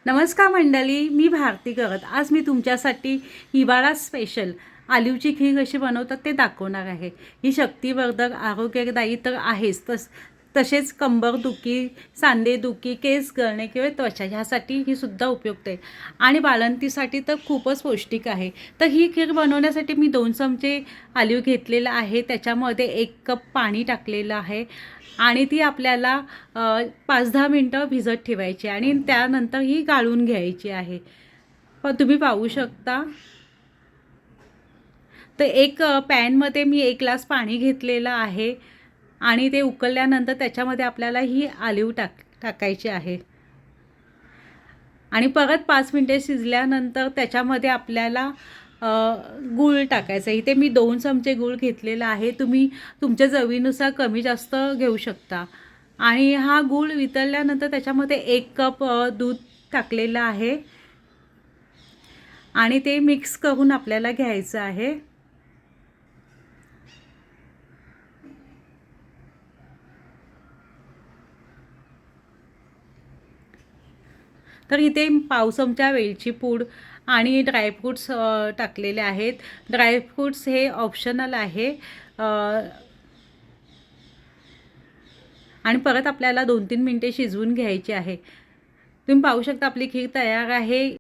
नमस्कार मंडळी, मी भारती करत आज मी तुमच्यासाठी हिवाळा स्पेशल आलूची खीर कशी बनवतात ते दाखवणार आहे। ही शक्तिवर्धक आरोग्यदायी तर आहेच, तसेच कंबरदुखी, सांधेदुखी, केस गळणे किंवा त्वचा ह्यासाठी ही सुद्धा उपयुक्त आहे आणि बाळंतीसाठी तर खूपच पौष्टिक आहे। तर ही खीर बनवण्यासाठी मी 2 चमचे आलू घेतलेला आहे, त्याच्यामध्ये 1 कप पाणी टाकलेलं आहे आणि ती आपल्याला 5-10 मिनटं भिजत ठेवायची आणि त्यानंतर ही गाळून घ्यायची आहे। पण तुम्ही पाहू शकता, तर एक पॅनमध्ये मी 1 ग्लास पाणी घेतलेलं आहे आणि ते उकळल्यानंतर त्याच्यामध्ये आपल्याला ही आलू टाकायची आहे आणि परत 5 मिनिटे शिजल्यानंतर त्याच्यामध्ये आपल्याला गूळ टाकायचं आहे। इथे मी 2 चमचे गूळ घेतलेला आहे, तुम्ही तुमच्या चवीनुसार कमी जास्त घेऊ शकता आणि हा गूळ वितळल्यानंतर त्याच्यामध्ये 1 कप दूध टाकलेलं आहे आणि ते मिक्स करून आपल्याला घ्यायचं आहे। तर इथे पाव चमचा वेलची पूड आणि ड्रायफ्रूट्स टाकलेले आहेत। ड्रायफ्रूट्स हे ऑप्शनल आहे आणि परत आपल्याला 2-3 मिनिटे शिजवून घ्यायची आहे। तुम्ही पाहू शकता आपली खीर तयार आहे।